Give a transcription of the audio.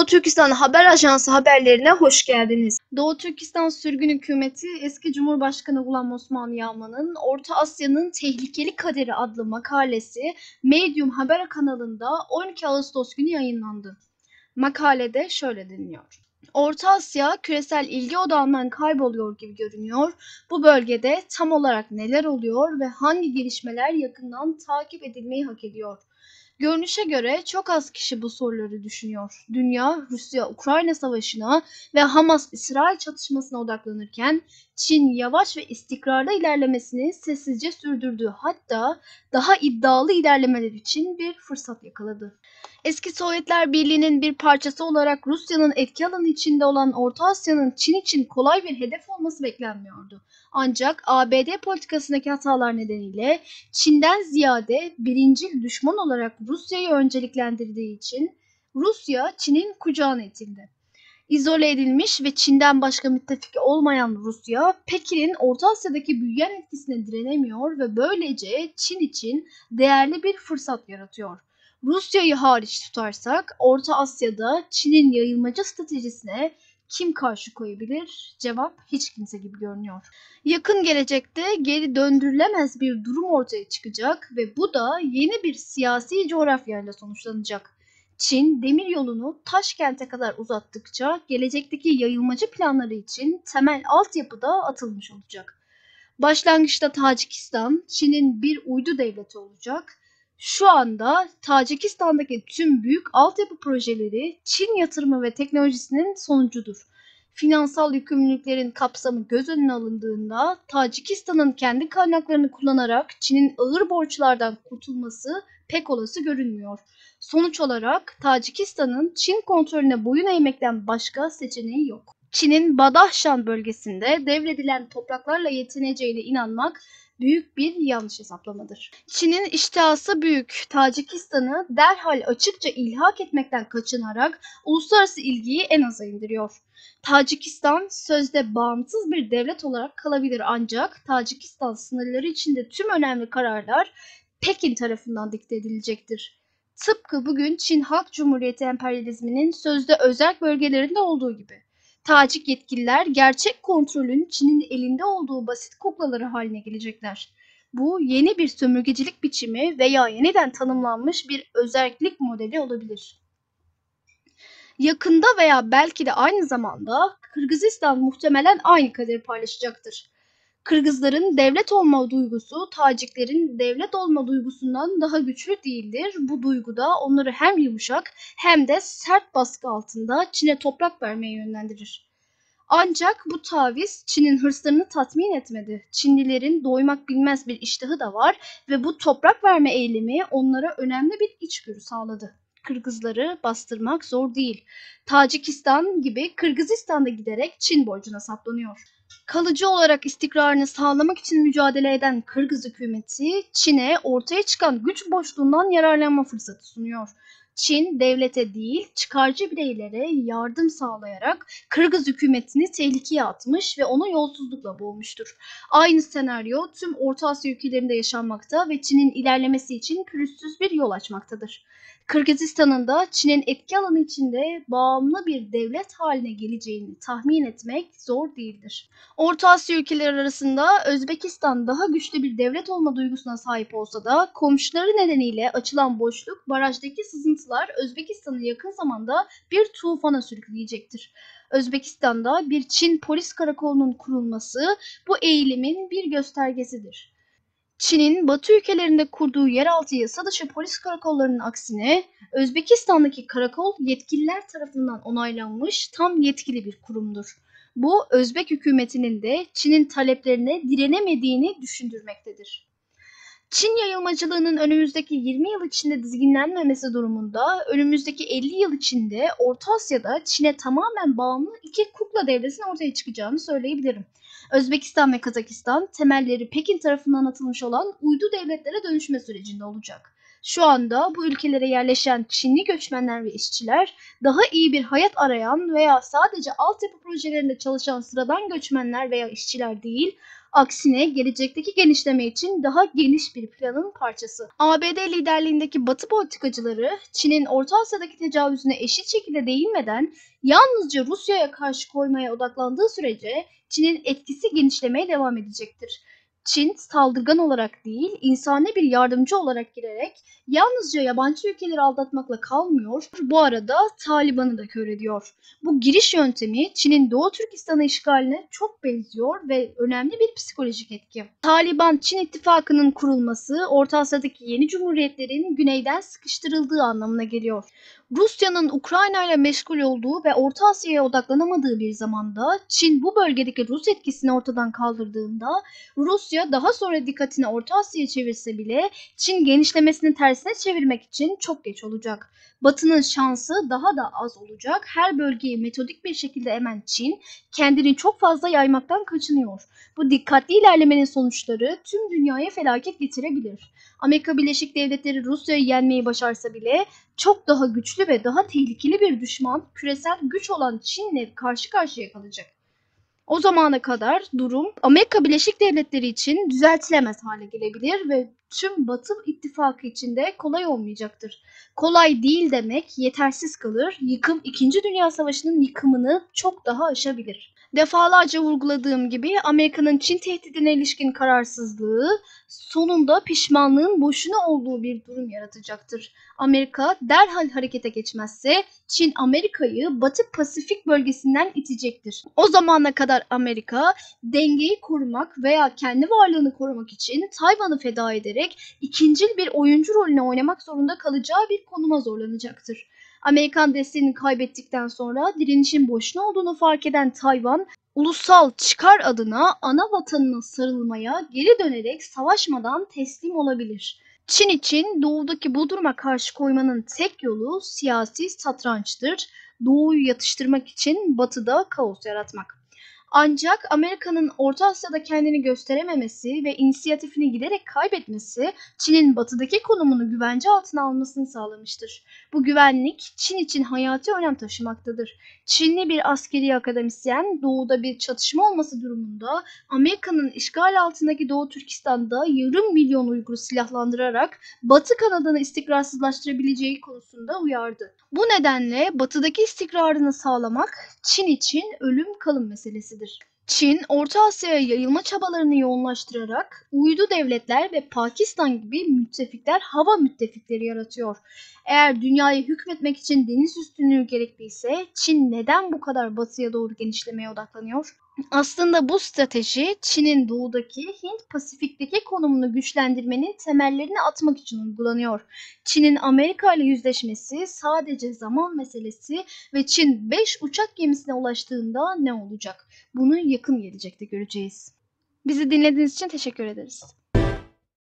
Türkistan Haber Ajansı haberlerine hoş geldiniz. Doğu Türkistan Sürgün Hükümeti, eski Cumhurbaşkanı Gulam Osman Yağman'ın Orta Asya'nın Tehlikeli Kaderi adlı makalesi Medium Haber kanalında 12 Ağustos günü yayınlandı. Makalede şöyle deniliyor. Orta Asya küresel ilgi odağından kayboluyor gibi görünüyor. Bu bölgede tam olarak neler oluyor ve hangi gelişmeler yakından takip edilmeyi hak ediyor? Görünüşe göre çok az kişi bu soruları düşünüyor. Dünya, Rusya-Ukrayna savaşına ve Hamas-İsrail çatışmasına odaklanırken Çin yavaş ve istikrarlı ilerlemesini sessizce sürdürdü. Hatta daha iddialı ilerlemeler için bir fırsat yakaladı. Eski Sovyetler Birliği'nin bir parçası olarak Rusya'nın etki alanı içinde olan Orta Asya'nın Çin için kolay bir hedef olması beklenmiyordu. Ancak ABD politikasındaki hatalar nedeniyle Çin'den ziyade birincil düşman olarak Rusya'yı önceliklendirdiği için Rusya Çin'in kucağına itildi. İzole edilmiş ve Çin'den başka müttefiki olmayan Rusya, Pekin'in Orta Asya'daki büyüyen etkisine direnemiyor ve böylece Çin için değerli bir fırsat yaratıyor. Rusya'yı hariç tutarsak Orta Asya'da Çin'in yayılmacı stratejisine kim karşı koyabilir? Cevap hiç kimse gibi görünüyor. Yakın gelecekte geri döndürülemez bir durum ortaya çıkacak ve bu da yeni bir siyasi coğrafyayla sonuçlanacak. Çin demiryolunu Taşkent'e kadar uzattıkça gelecekteki yayılmacı planları için temel altyapı da atılmış olacak. Başlangıçta Tacikistan, Çin'in bir uydu devleti olacak. Şu anda Tacikistan'daki tüm büyük altyapı projeleri Çin yatırımı ve teknolojisinin sonucudur. Finansal yükümlülüklerin kapsamı göz önüne alındığında Tacikistan'ın kendi kaynaklarını kullanarak Çin'in ağır borçlardan kurtulması pek olası görünmüyor. Sonuç olarak Tacikistan'ın Çin kontrolüne boyun eğmekten başka seçeneği yok. Çin'in Badakhşan bölgesinde devredilen topraklarla yetineceğine inanmak büyük bir yanlış hesaplamadır. Çin'in iştihası büyük. Tacikistan'ı derhal açıkça ilhak etmekten kaçınarak uluslararası ilgiyi en aza indiriyor. Tacikistan sözde bağımsız bir devlet olarak kalabilir ancak Tacikistan sınırları içinde tüm önemli kararlar Pekin tarafından dikte edilecektir. Tıpkı bugün Çin Halk Cumhuriyeti emperyalizminin sözde özerk bölgelerinde olduğu gibi. Tacik yetkililer gerçek kontrolün Çin'in elinde olduğu basit kuklaları haline gelecekler. Bu yeni bir sömürgecilik biçimi veya yeniden tanımlanmış bir özerklik modeli olabilir. Yakında veya belki de aynı zamanda Kırgızistan muhtemelen aynı kaderi paylaşacaktır. Kırgızların devlet olma duygusu Taciklerin devlet olma duygusundan daha güçlü değildir. Bu duygu da onları hem yumuşak hem de sert baskı altında Çin'e toprak vermeye yönlendirir. Ancak bu taviz Çin'in hırslarını tatmin etmedi. Çinlilerin doymak bilmez bir iştahı da var ve bu toprak verme eylemi onlara önemli bir içgörü sağladı. Kırgızları bastırmak zor değil. Tacikistan gibi Kırgızistan da giderek Çin borcuna saplanıyor. Kalıcı olarak istikrarını sağlamak için mücadele eden Kırgız hükümeti Çin'e ortaya çıkan güç boşluğundan yararlanma fırsatı sunuyor. Çin devlete değil çıkarcı bireylere yardım sağlayarak Kırgız hükümetini tehlikeye atmış ve onu yolsuzlukla boğmuştur. Aynı senaryo tüm Orta Asya ülkelerinde yaşanmakta ve Çin'in ilerlemesi için pürüzsüz bir yol açmaktadır. Kırgızistan'ın da Çin'in etki alanı içinde bağımlı bir devlet haline geleceğini tahmin etmek zor değildir. Orta Asya ülkeleri arasında Özbekistan daha güçlü bir devlet olma duygusuna sahip olsa da komşuları nedeniyle açılan boşluk, barajdaki sızıntılar Özbekistan'ı yakın zamanda bir tufana sürükleyecektir. Özbekistan'da bir Çin polis karakolunun kurulması bu eğilimin bir göstergesidir. Çin'in Batı ülkelerinde kurduğu yeraltı yasa dışı polis karakollarının aksine Özbekistan'daki karakol yetkililer tarafından onaylanmış tam yetkili bir kurumdur. Bu Özbek hükümetinin de Çin'in taleplerine direnemediğini düşündürmektedir. Çin yayılmacılığının önümüzdeki 20 yıl içinde dizginlenmemesi durumunda önümüzdeki 50 yıl içinde Orta Asya'da Çin'e tamamen bağımlı iki kukla devletinin ortaya çıkacağını söyleyebilirim. Özbekistan ve Kazakistan temelleri Pekin tarafından atılmış olan uydu devletlere dönüşme sürecinde olacak. Şu anda bu ülkelere yerleşen Çinli göçmenler ve işçiler daha iyi bir hayat arayan veya sadece altyapı projelerinde çalışan sıradan göçmenler veya işçiler değil, Aksine gelecekteki genişleme için daha geniş bir planın parçası. ABD liderliğindeki Batı politikacıları Çin'in Orta Asya'daki tecavüzüne eşit şekilde değinmeden yalnızca Rusya'ya karşı koymaya odaklandığı sürece Çin'in etkisi genişlemeye devam edecektir. Çin saldırgan olarak değil, insani bir yardımcı olarak girerek yalnızca yabancı ülkeleri aldatmakla kalmıyor, bu arada Taliban'ı da kör ediyor. Bu giriş yöntemi Çin'in Doğu Türkistan'ı işgaline çok benziyor ve önemli bir psikolojik etki. Taliban-Çin ittifakının kurulması, Orta Asya'daki yeni cumhuriyetlerin güneyden sıkıştırıldığı anlamına geliyor. Rusya'nın Ukrayna ile meşgul olduğu ve Orta Asya'ya odaklanamadığı bir zamanda Çin bu bölgedeki Rus etkisini ortadan kaldırdığında Rusya daha sonra dikkatini Orta Asya'ya çevirse bile Çin genişlemesini tersine çevirmek için çok geç olacak. Batı'nın şansı daha da az olacak. Her bölgeyi metodik bir şekilde emen Çin kendini çok fazla yaymaktan kaçınıyor. Bu dikkatli ilerlemenin sonuçları tüm dünyaya felaket getirebilir. Amerika Birleşik Devletleri Rusya'yı yenmeyi başarsa bile çok daha güçlü ve daha tehlikeli bir düşman, küresel güç olan Çin'le karşı karşıya kalacak. O zamana kadar durum Amerika Birleşik Devletleri için düzeltilemez hale gelebilir ve tüm Batı ittifakı için de kolay olmayacaktır. Kolay değil demek yetersiz kalır. Yıkım 2. Dünya Savaşı'nın yıkımını çok daha aşabilir. Defalarca vurguladığım gibi Amerika'nın Çin tehdidine ilişkin kararsızlığı sonunda pişmanlığın boşuna olduğu bir durum yaratacaktır. Amerika derhal harekete geçmezse Çin Amerika'yı Batı Pasifik bölgesinden itecektir. O zamana kadar Amerika dengeyi korumak veya kendi varlığını korumak için Tayvan'ı feda ederek ikincil bir oyuncu rolüne oynamak zorunda kalacağı bir konuma zorlanacaktır. Amerikan desteğini kaybettikten sonra direnişin boşuna olduğunu fark eden Tayvan, ulusal çıkar adına ana vatanına sarılmaya geri dönerek savaşmadan teslim olabilir. Çin için doğudaki bu duruma karşı koymanın tek yolu siyasi satrançtır. Doğuyu yatıştırmak için batıda kaos yaratmak. Ancak Amerika'nın Orta Asya'da kendini gösterememesi ve inisiyatifini giderek kaybetmesi Çin'in batıdaki konumunu güvence altına almasını sağlamıştır. Bu güvenlik Çin için hayati önem taşımaktadır. Çinli bir askeri akademisyen doğuda bir çatışma olması durumunda Amerika'nın işgal altındaki Doğu Türkistan'da yarım milyon Uygur'u silahlandırarak Batı Kanada'nı istikrarsızlaştırabileceği konusunda uyardı. Bu nedenle batıdaki istikrarını sağlamak Çin için ölüm kalım meselesidir. Çin, Orta Asya'ya yayılma çabalarını yoğunlaştırarak uydu devletler ve Pakistan gibi müttefikler, hava müttefikleri yaratıyor. Eğer dünyaya hükmetmek için deniz üstünlüğü gerekliyse Çin neden bu kadar batıya doğru genişlemeye odaklanıyor? Aslında bu strateji Çin'in doğudaki Hint-Pasifik'teki konumunu güçlendirmenin temellerini atmak için uygulanıyor. Çin'in Amerika ile yüzleşmesi sadece zaman meselesi ve Çin 5 uçak gemisine ulaştığında ne olacak? Bunu yakın gelecekte göreceğiz. Bizi dinlediğiniz için teşekkür ederiz.